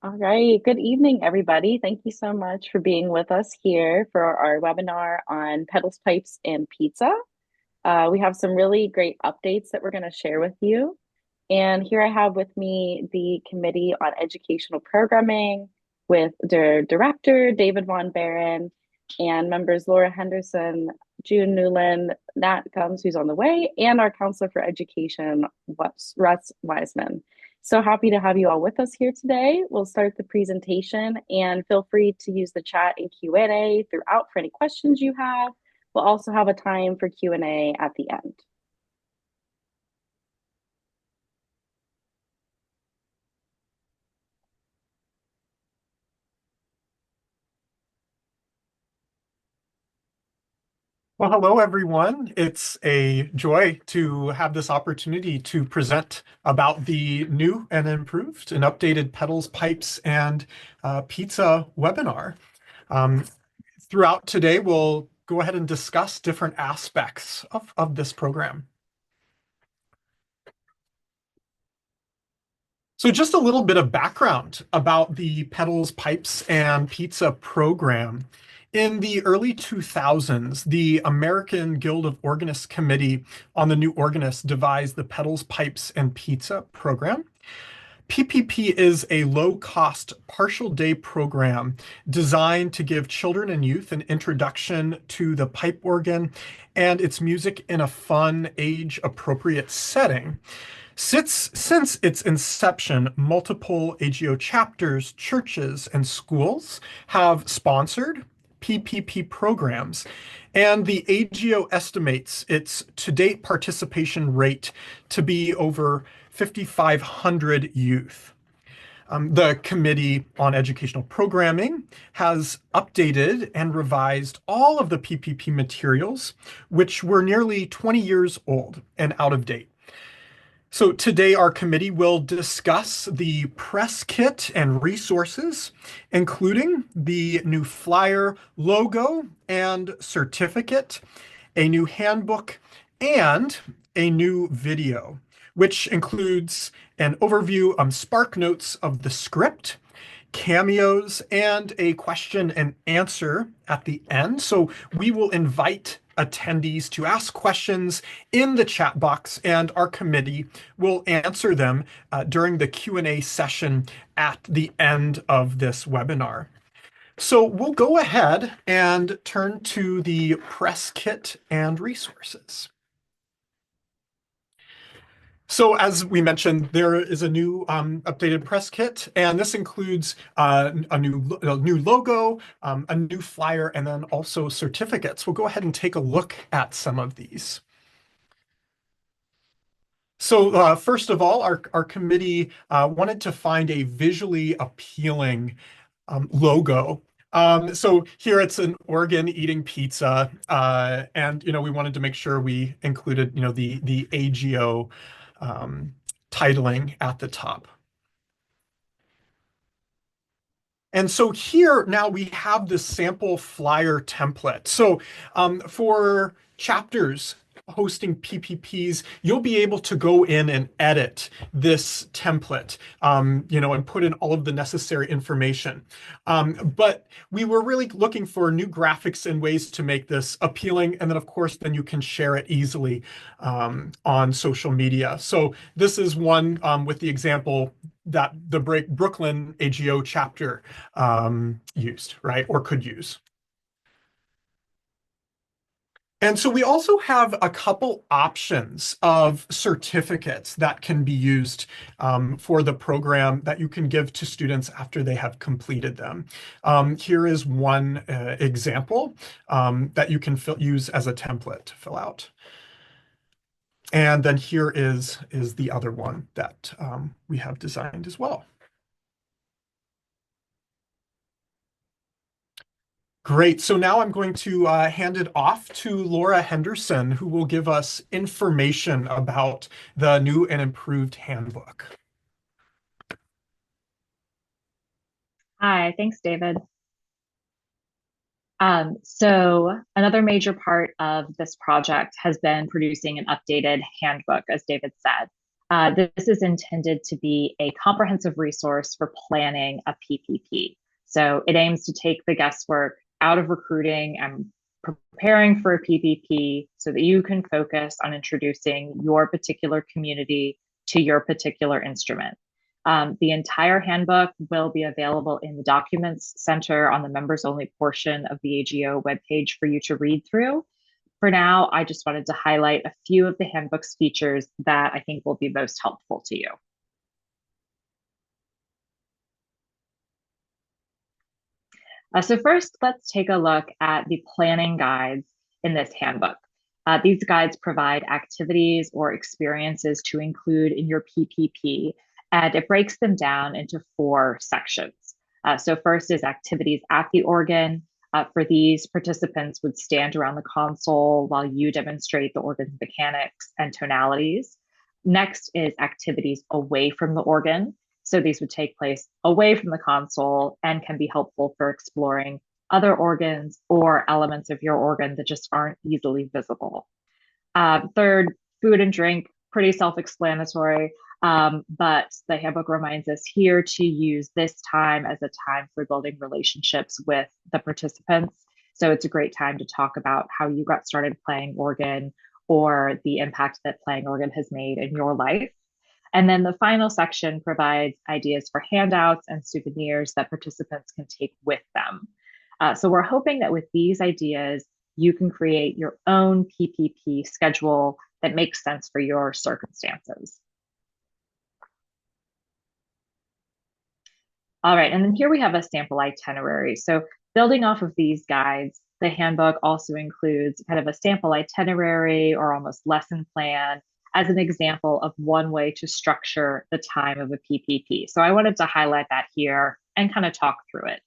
All right. Good evening, everybody. Thank you so much for being with us here for our webinar on pedals, pipes, and pizza. We have some really great updates that we're going to share with you. And here I have with me the Committee on Educational Programming with their director, David Von Baron, and members Laura Henderson, June Newland, Nat Gums, who's on the way, and our Counselor for Education, Russ Wiseman. So happy to have you all with us here today. We'll start the presentation and feel free to use the chat and Q&A throughout for any questions you have. We'll also have a time for Q&A at the end. Well, hello, everyone. It's a joy to have this opportunity to present about the new and improved and updated pedals, pipes, and pizza webinar. Um, Throughout today, we'll go ahead and discuss different aspects of this program. So just a little bit of background about the Pedals, Pipes, and Pizza program. In the early 2000s, the American Guild of Organists Committee on the New Organist devised the Pedals, Pipes, and Pizza program. PPP is a low-cost partial day program designed to give children and youth an introduction to the pipe organ and its music in a fun, age-appropriate setting. Since its inception, multiple AGO chapters, churches, and schools have sponsored PPP programs, and the AGO estimates its to-date participation rate to be over 5,500 youth. The Committee on Educational Programming has updated and revised all of the PPP materials, which were nearly 20 years old and out of date. So today our committee will discuss the press kit and resources, including the new flyer, logo, and certificate, a new handbook, and a new video, which includes an overview of Spark Notes of the script, cameos, and a question and answer at the end. So we will invite attendees to ask questions in the chat box, and our committee will answer them during the Q&A session at the end of this webinar. So we'll go ahead and turn to the press kit and resources. So as we mentioned, there is a new updated press kit, and this includes a new logo, a new flyer, and then also certificates. We'll go ahead and take a look at some of these. So first of all, our committee wanted to find a visually appealing logo. So here it's an organ eating pizza, and we wanted to make sure we included the AGO titling at the top. And so here now we have this sample flyer template. So for chapters hosting PPPs, you'll be able to go in and edit this template, and put in all of the necessary information. But we were really looking for new graphics and ways to make this appealing. And then, of course, then you can share it easily on social media. So this is one with the example that the Brooklyn AGO chapter used, right, or could use. And so we also have a couple options of certificates that can be used for the program that you can give to students after they have completed them. Here is one example that you can use as a template to fill out. And then here is the other one that we have designed as well. Great. So now I'm going to hand it off to Laura Henderson, who will give us information about the new and improved handbook. Hi, thanks, David. So another major part of this project has been producing an updated handbook, as David said. This is intended to be a comprehensive resource for planning a PPP. So it aims to take the guesswork out of recruiting and preparing for a PPP so that you can focus on introducing your particular community to your particular instrument. The entire handbook will be available in the Documents Center on the members only portion of the AGO webpage for you to read through. For now, I just wanted to highlight a few of the handbook's features that I think will be most helpful to you. So first, let's take a look at the planning guides in this handbook. These guides provide activities or experiences to include in your PPP, and it breaks them down into 4 sections. So first is activities at the organ. For these, participants would stand around the console while you demonstrate the organ's mechanics and tonalities. Next is activities away from the organ. So these would take place away from the console and can be helpful for exploring other organs or elements of your organ that just aren't easily visible. Third, food and drink, pretty self-explanatory, but the handbook reminds us here to use this time as a time for building relationships with the participants. So it's a great time to talk about how you got started playing organ or the impact that playing organ has made in your life. And then the final section provides ideas for handouts and souvenirs that participants can take with them. So we're hoping that with these ideas, you can create your own PPP schedule that makes sense for your circumstances. All right, and then here we have a sample itinerary. So building off of these guides, the handbook also includes kind of a sample itinerary or almost lesson plan as an example of one way to structure the time of a PPP. So I wanted to highlight that here and kind of talk through it.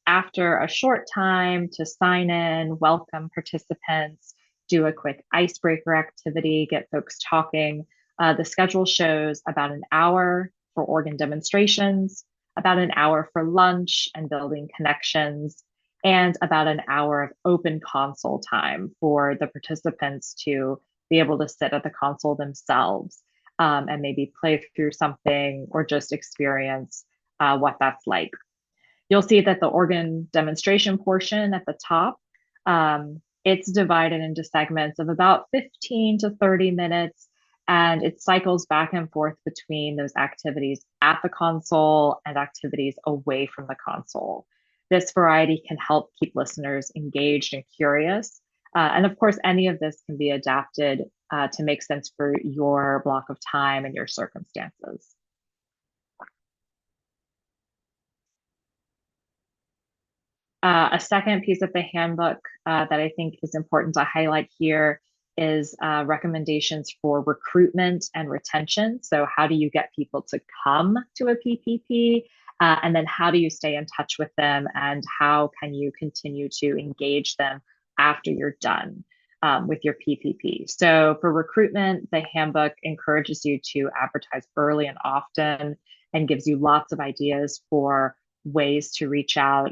After a short time to sign in, welcome participants, do a quick icebreaker activity, get folks talking. The schedule shows about an hour for organ demonstrations, about an hour for lunch and building connections, and about an hour of open console time for the participants to be able to sit at the console themselves and maybe play through something or just experience what that's like. You'll see that the organ demonstration portion at the top, it's divided into segments of about 15 to 30 minutes, and it cycles back and forth between those activities at the console and activities away from the console. This variety can help keep listeners engaged and curious. And of course, any of this can be adapted to make sense for your block of time and your circumstances. A second piece of the handbook that I think is important to highlight here is recommendations for recruitment and retention. So how do you get people to come to a PPP? And then how do you stay in touch with them? And how can you continue to engage them after you're done with your PPP? So for recruitment, the handbook encourages you to advertise early and often and gives you lots of ideas for ways to reach out,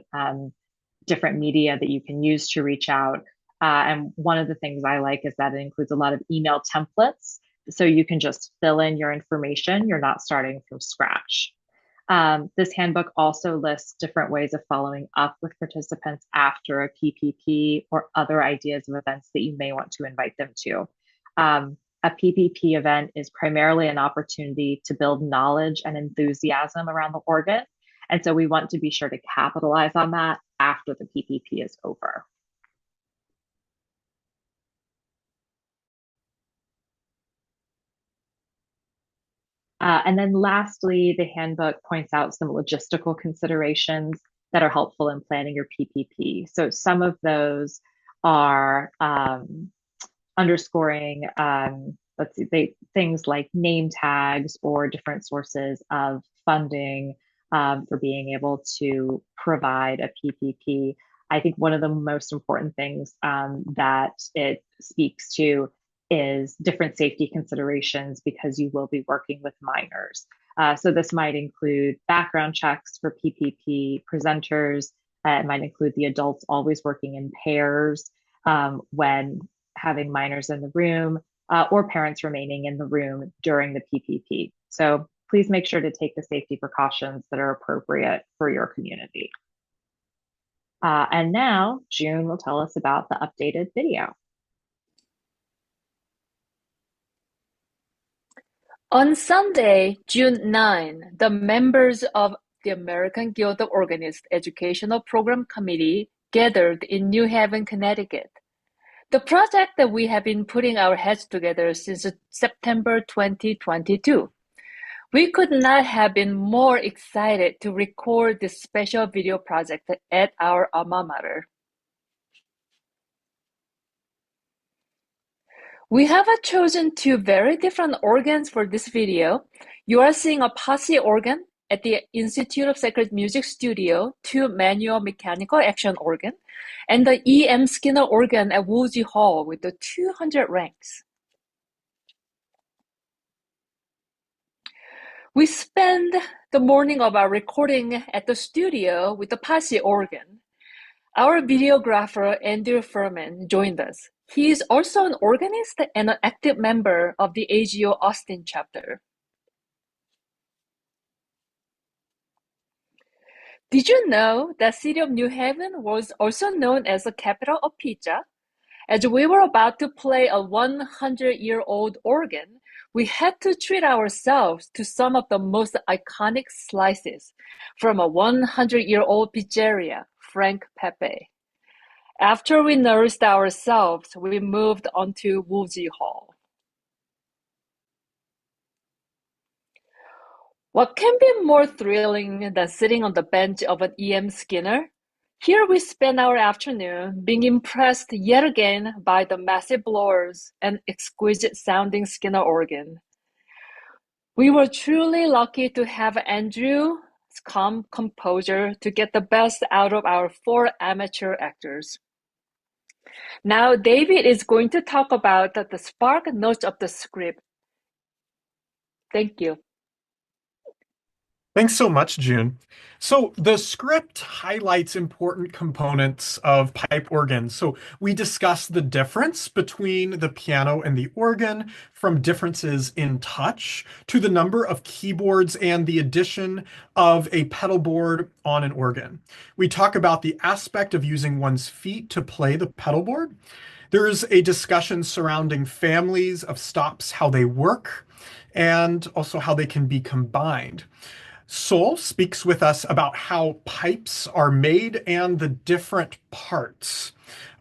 different media that you can use to reach out. And one of the things I like is that it includes a lot of email templates. So you can just fill in your information. You're not starting from scratch. This handbook also lists different ways of following up with participants after a PPP or other ideas of events that you may want to invite them to. A PPP event is primarily an opportunity to build knowledge and enthusiasm around the organ. And so we want to be sure to capitalize on that after the PPP is over. And then lastly, the handbook points out some logistical considerations that are helpful in planning your PPP. So some of those are underscoring, let's see, things like name tags or different sources of funding for being able to provide a PPP. I think one of the most important things that it speaks to is different safety considerations because you will be working with minors. So this might include background checks for PPP presenters. It might include the adults always working in pairs when having minors in the room. or parents remaining in the room during the PPP. So please make sure to take the safety precautions that are appropriate for your community. And now June will tell us about the updated video. On Sunday, June 9, the members of the American Guild of Organists Educational Program Committee gathered in New Haven, Connecticut. The project that we have been putting our heads together since September 2022. We could not have been more excited to record this special video project at our alma mater. We have chosen two very different organs for this video. You are seeing a posse organ at the Institute of Sacred Music Studio, two manual mechanical action organ, and the E.M. Skinner organ at Woolsey Hall with the 200 ranks. We spent the morning of our recording at the studio with the posse organ. Our videographer, Andrew Furman, joined us. He is also an organist and an active member of the AGO Austin chapter. Did you know that city of New Haven was also known as the capital of pizza? As we were about to play a 100-year-old organ, we had to treat ourselves to some of the most iconic slices from a 100-year-old pizzeria, Frank Pepe. After we nourished ourselves, we moved on to Woolsey Hall. What can be more thrilling than sitting on the bench of an E.M. Skinner? Here we spent our afternoon being impressed yet again by the massive blowers and exquisite sounding Skinner organ. We were truly lucky to have Andrew's calm composure to get the best out of our four amateur actors. Now David is going to talk about the spark notes of the script. Thank you. Thanks so much, June. So the script highlights important components of pipe organs. So we discuss the difference between the piano and the organ, from differences in touch to the number of keyboards and the addition of a pedal board on an organ. We talk about the aspect of using one's feet to play the pedal board. There's a discussion surrounding families of stops, how they work, and also how they can be combined. Sol speaks with us about how pipes are made and the different parts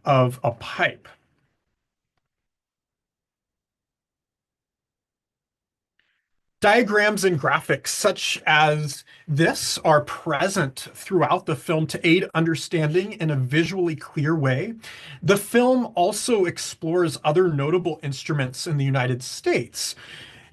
of a pipe. Diagrams and graphics such as this are present throughout the film to aid understanding in a visually clear way. The film also explores other notable instruments in the United States.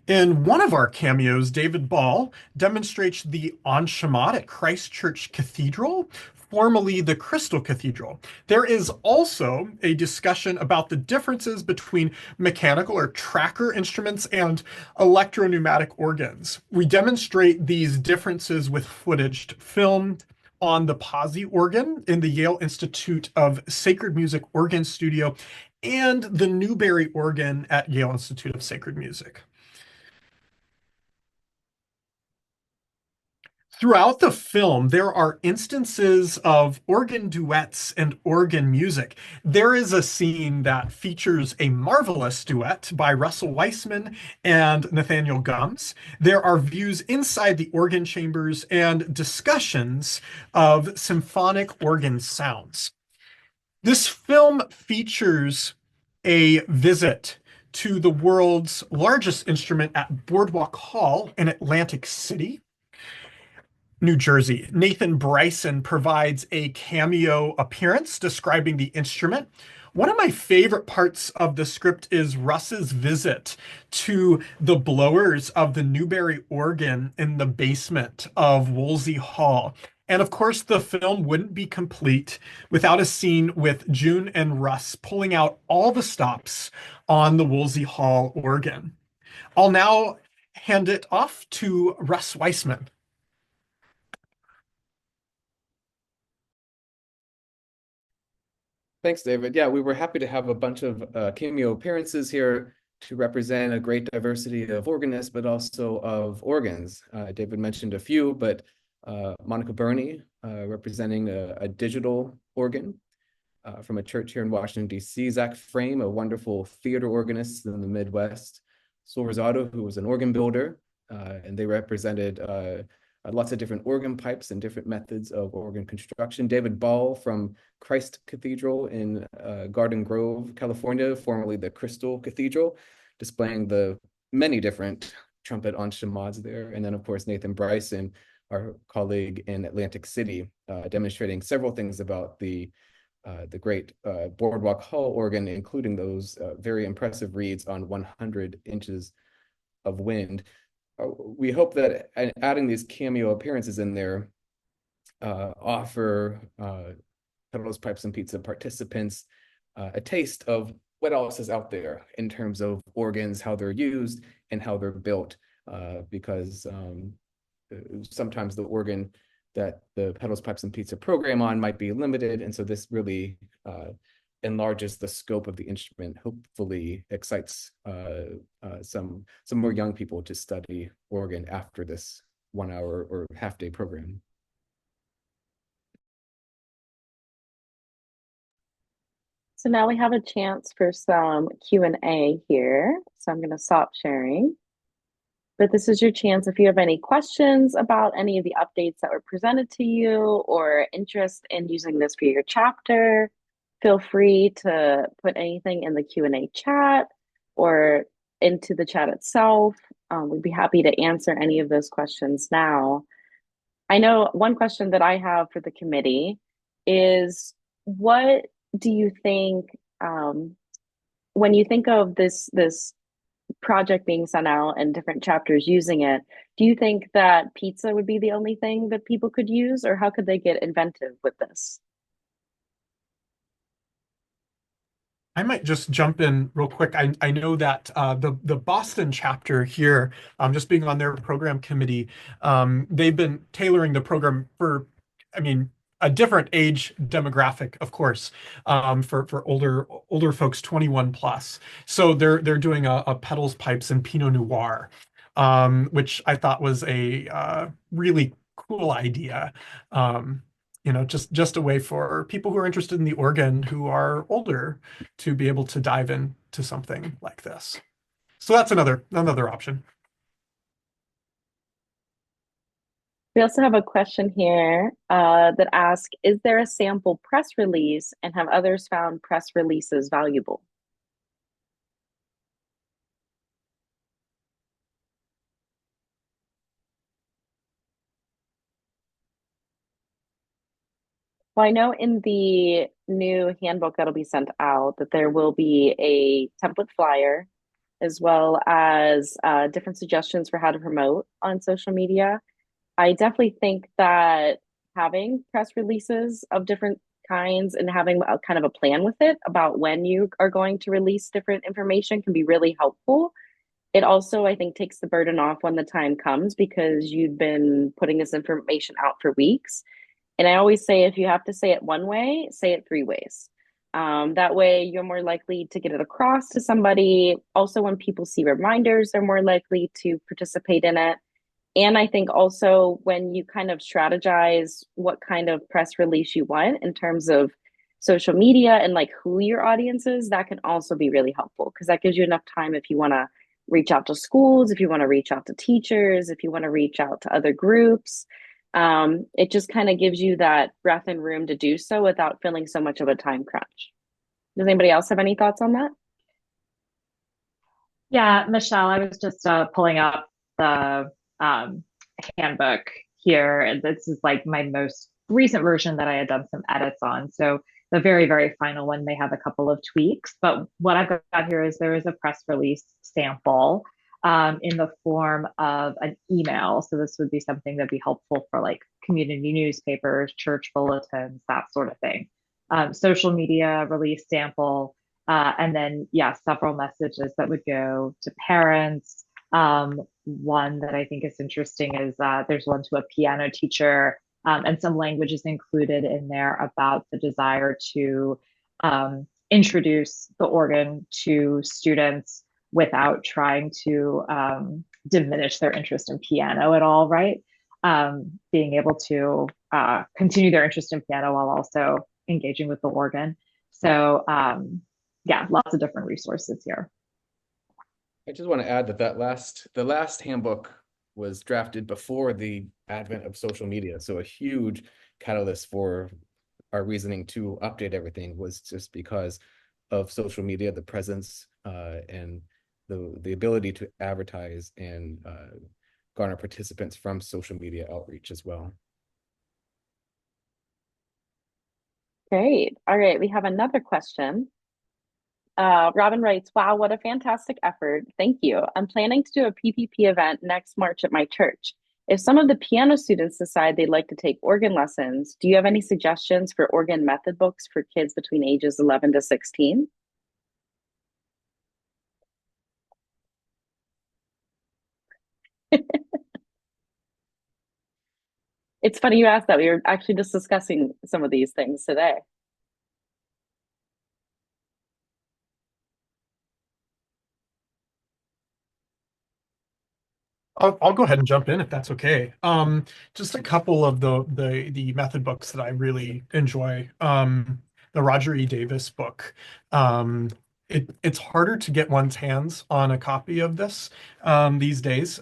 In one of our cameos, David Ball demonstrates the enchant at Christ Church Cathedral, formerly the Crystal Cathedral. There is also a discussion about the differences between mechanical or tracker instruments and electro-pneumatic organs. We demonstrate these differences with footage filmed on the posse organ in the Yale Institute of Sacred Music Organ Studio and the Newberry organ at Yale Institute of Sacred Music. Throughout the film, there are instances of organ duets and organ music. There is a scene that features a marvelous duet by Russell Weissman and Nathaniel Gums. There are views inside the organ chambers and discussions of symphonic organ sounds. This film features a visit to the world's largest instrument at Boardwalk Hall in Atlantic City, New Jersey. Nathan Bryson provides a cameo appearance describing the instrument. One of my favorite parts of the script is Russ's visit to the blowers of the Newberry organ in the basement of Woolsey Hall. And of course, the film wouldn't be complete without a scene with June and Russ pulling out all the stops on the Woolsey Hall organ. I'll now hand it off to Russ Weissman. Thanks, David. Yeah, we were happy to have a bunch of cameo appearances here to represent a great diversity of organists, but also of organs. David mentioned a few, but Monica Burney, representing a digital organ from a church here in Washington, D.C. Zach Frame, a wonderful theater organist in the Midwest. Sol Rosado, who was an organ builder, and they represented lots of different organ pipes and different methods of organ construction. David Ball from Christ Cathedral in Garden Grove, California, formerly the Crystal Cathedral, displaying the many different trumpet enchantments there. And then, of course, Nathan Bryson, our colleague in Atlantic City, demonstrating several things about the great Boardwalk Hall organ, including those very impressive reads on 100 inches of wind. We hope that adding these cameo appearances in there offer Pedals, Pipes, and Pizza participants a taste of what else is out there in terms of organs, how they're used, and how they're built, because sometimes the organ that the Pedals, Pipes, and Pizza program on might be limited, and so this really enlarges the scope of the instrument, hopefully excites some more young people to study organ after this 1 hour or half-day program. So now we have a chance for some Q&A here. So I'm going to stop sharing. But this is your chance if you have any questions about any of the updates that were presented to you or interest in using this for your chapter. Feel free to put anything in the Q&A chat or into the chat itself. We'd be happy to answer any of those questions now. I know one question that I have for the committee is, what do you think, when you think of this project being sent out and different chapters using it, do you think that pizza would be the only thing that people could use, or how could they get inventive with this? I might just jump in real quick. I know that the Boston chapter here, just being on their program committee, they've been tailoring the program for, I mean, a different age demographic, of course, for older folks, 21 plus. So they're doing a pedals, pipes, and Pinot Noir, which I thought was a really cool idea. Just a way for people who are interested in the organ who are older to be able to dive into something like this. So that's another option. We also have a question here that asks, is there a sample press release, and have others found press releases valuable? Well, I know in the new handbook that'll be sent out that there will be a template flyer as well as different suggestions for how to promote on social media. I definitely think that having press releases of different kinds and having a kind of a plan with it about when you are going to release different information can be really helpful. It also, I think, takes the burden off when the time comes because you've been putting this information out for weeks. And I always say, if you have to say it one way, say it 3 ways. That way, you're more likely to get it across to somebody. Also, when people see reminders, they're more likely to participate in it. And I think also when you kind of strategize what kind of press release you want in terms of social media and like who your audience is, that can also be really helpful because that gives you enough time if you want to reach out to schools, if you want to reach out to teachers, if you want to reach out to other groups. It just kind of gives you that breath and room to do so without feeling so much of a time crunch. Does anybody else have any thoughts on that? Yeah, Michelle, I was just pulling up the handbook here, and this is like my most recent version that I had done some edits on. So the very, very final one may have a couple of tweaks, but what I've got here is there is a press release sample in the form of an email. So this would be something that'd be helpful for like community newspapers, church bulletins, that sort of thing. Social media release sample, and then, yeah, several messages that would go to parents. One that I think is interesting is there's one to a piano teacher, and some language is included in there about the desire to introduce the organ to students without trying to diminish their interest in piano at all, right? Being able to continue their interest in piano while also engaging with the organ. So yeah, lots of different resources here. I just want to add that the last handbook was drafted before the advent of social media. So a huge catalyst for our reasoning to update everything was just because of social media, the presence and the ability to advertise and garner participants from social media outreach as well. Great. All right, we have another question. Robin writes, wow, what a fantastic effort. Thank you. I'm planning to do a PPP event next March at my church. If some of the piano students decide they'd like to take organ lessons, do you have any suggestions for organ method books for kids between ages 11 to 16? It's funny you asked that. We were actually just discussing some of these things today. I'll go ahead and jump in if that's okay. Just a couple of the method books that I really enjoy. The Roger E. Davis book. It's harder to get one's hands on a copy of this these days.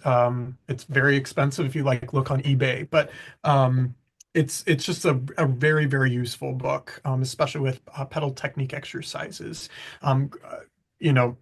It's very expensive if you like look on eBay, but it's just a very, very useful book, especially with pedal technique exercises. You know,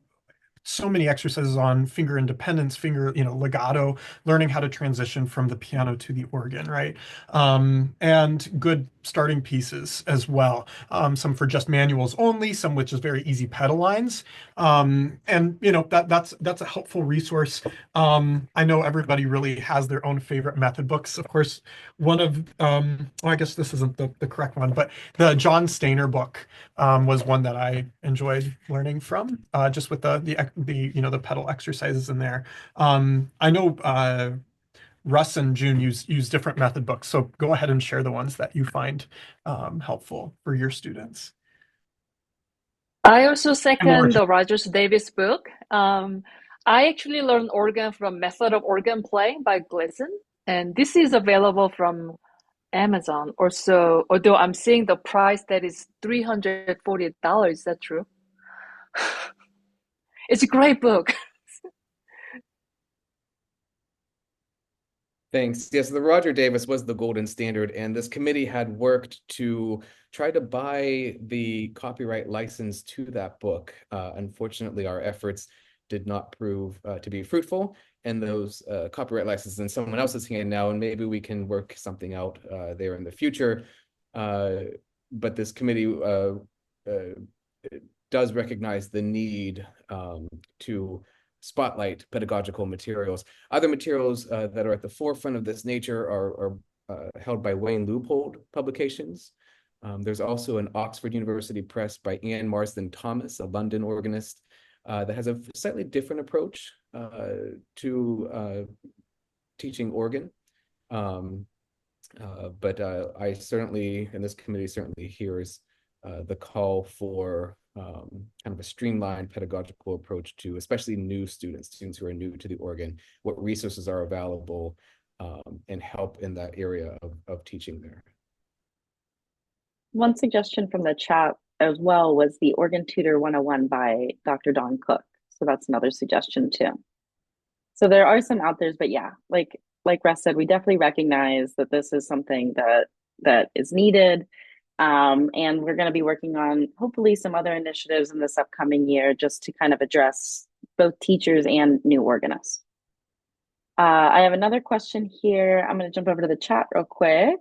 so many exercises on finger independence, finger, legato, learning how to transition from the piano to the organ, right? And good starting pieces as well. Some for just manuals only, some which is very easy pedal lines. And that's a helpful resource. I know everybody really has their own favorite method books. Of course, one of well, I guess this isn't the correct one, but the John Stainer book was one that I enjoyed learning from, just with the pedal exercises in there. I know Russ and June use different method books, so go ahead and share the ones that you find helpful for your students. I also And Laura, second the Rogers Davis book. I actually learned organ from Method of Organ Playing by Gleason, and this is available from Amazon or so, although I'm seeing the price that is $340. Is that true? It's a great book. Thanks. Yes, the Roger Davis was the golden standard, and this committee had worked to try to buy the copyright license to that book. Unfortunately, our efforts did not prove to be fruitful, and those copyright licenses in someone else's hand now, and maybe we can work something out there in the future. But this committee does recognize the need to spotlight pedagogical materials. Other materials that are at the forefront of this nature are held by Wayne Leupold Publications. There's also an Oxford University Press by Anne Marsden Thomas, a London organist, that has a slightly different approach to teaching organ. But I certainly, and this committee certainly hears the call for kind of a streamlined pedagogical approach to especially new students who are new to the organ, what resources are available, and help in that area of teaching there. One suggestion from the chat as well was the Organ Tutor 101 by Dr. Don Cook. So that's another suggestion too. So there are some out there, but yeah, like Russ said, we definitely recognize that this is something that is needed. And we're going to be working on hopefully some other initiatives in this upcoming year just to kind of address both teachers and new organists. I have another question here. I'm going to jump over to the chat real quick.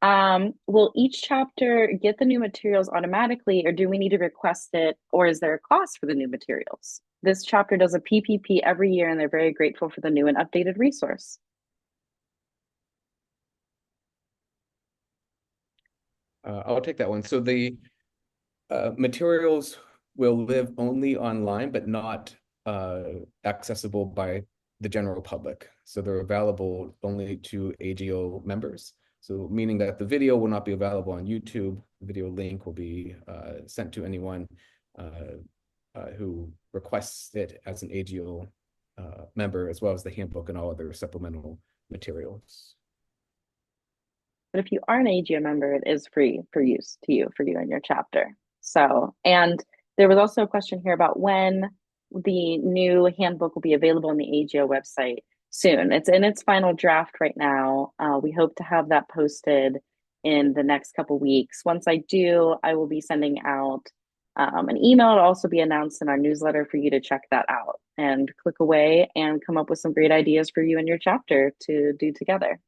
Will each chapter get the new materials automatically, or do we need to request it, or is there a cost for the new materials? This chapter does a PPP every year, and they're very grateful for the new and updated resource. I'll take that one. So the materials will live only online, but not accessible by the general public. So they're available only to AGO members. So meaning that the video will not be available on YouTube. The video link will be sent to anyone who requests it as an AGO member, as well as the handbook and all other supplemental materials. But if you are an AGO member, it is free for use to you, for you and your chapter. So, and there was also a question here about when the new handbook will be available on the AGO website soon. It's in its final draft right now. We hope to have that posted in the next couple weeks. Once I do, I will be sending out an email. It'll also be announced in our newsletter for you to check that out and click away and come up with some great ideas for you and your chapter to do together.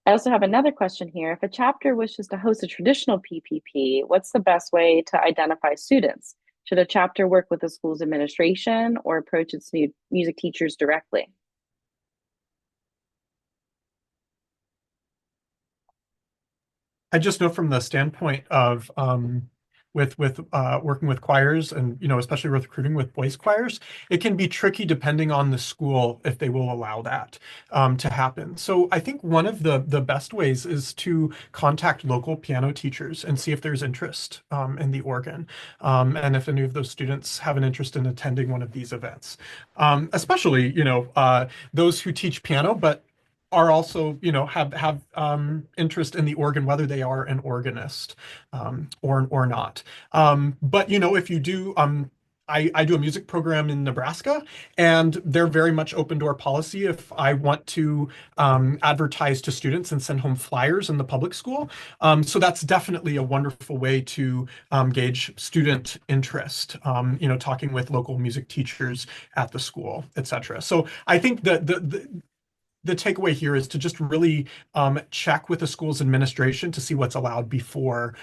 I also have another question here. If a chapter wishes to host a traditional PPP, what's the best way to identify students? Should a chapter work with the school's administration or approach its new music teachers directly? I just know from the standpoint of with working with choirs and especially with recruiting with voice choirs, it can be tricky depending on the school if they will allow that to happen. So I think one of the best ways is to contact local piano teachers and see if there's interest in the organ, and if any of those students have an interest in attending one of these events, especially those who teach piano, but are also, have interest in the organ, whether they are an organist or not. But if you do, I do a music program in Nebraska, and they're very much open door policy. If I want to advertise to students and send home flyers in the public school, so that's definitely a wonderful way to gauge student interest. Talking with local music teachers at the school, etc. So I think that the takeaway here is to just really check with the school's administration to see what's allowed before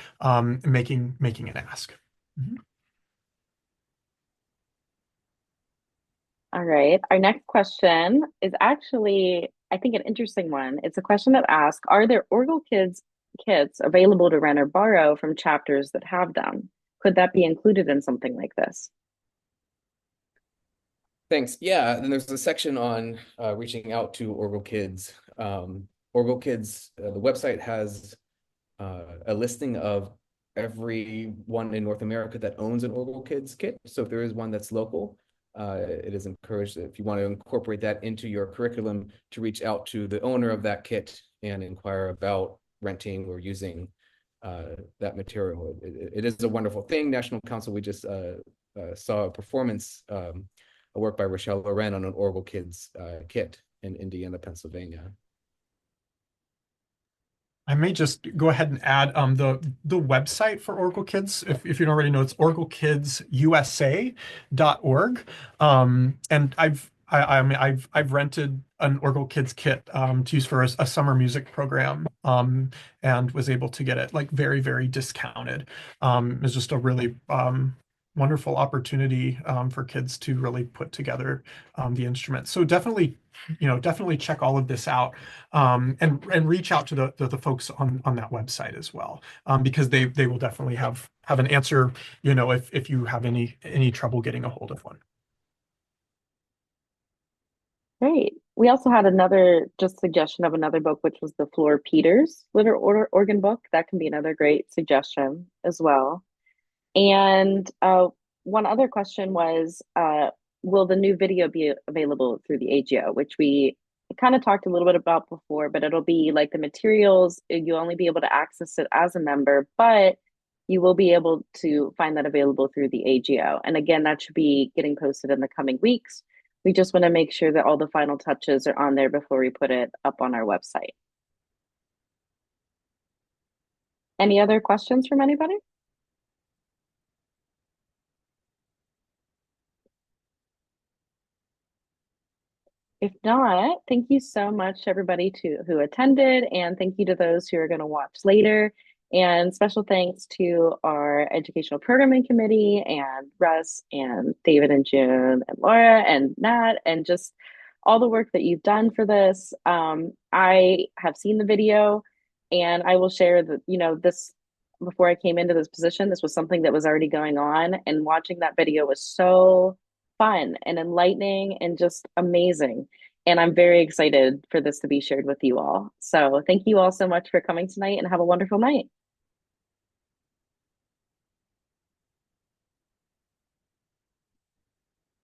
making an ask. Mm-hmm. All right. Our next question is actually, I think, an interesting one. It's a question that asks, are there Orgle Kids kits available to rent or borrow from chapters that have them? Could that be included in something like this? Thanks. Yeah, and there's a section on reaching out to Orgle Kids. Orgle Kids, the website has a listing of everyone in North America that owns an Orgle Kids kit. So if there is one that's local, it is encouraged, if you want to incorporate that into your curriculum, to reach out to the owner of that kit and inquire about renting or using that material. It is a wonderful thing. National Council, we just saw a performance, a work by Rochelle Loren on an Orgle Kids kit in Indiana, Pennsylvania. I may just go ahead and add the website for Orgle Kids. If you don't already know, it's orglekidsusa.org. And I've rented an Orgle Kids kit to use for a summer music program, and was able to get it like very, very discounted. It's just a really wonderful opportunity for kids to really put together the instrument. So definitely check all of this out, and reach out to the folks on that website as well, because they will definitely have an answer, if you have any trouble getting a hold of one. Great. We also had another just suggestion of another book, which was the Fleur Peters organ book. That can be another great suggestion as well. And one other question was, will the new video be available through the AGO, which we kind of talked a little bit about before, but it'll be like the materials, you'll only be able to access it as a member, but you will be able to find that available through the AGO. And again, that should be getting posted in the coming weeks. We just want to make sure that all the final touches are on there before we put it up on our website. Any other questions from anybody? If not, thank you so much, everybody who attended, and thank you to those who are going to watch later. And special thanks to our educational programming committee and Russ and David and June and Laura and Nat, and just all the work that you've done for this. I have seen the video, and I will share that, this, before I came into this position, this was something that was already going on, and watching that video was so fun and enlightening and just amazing. And I'm very excited for this to be shared with you all. So thank you all so much for coming tonight, and have a wonderful night.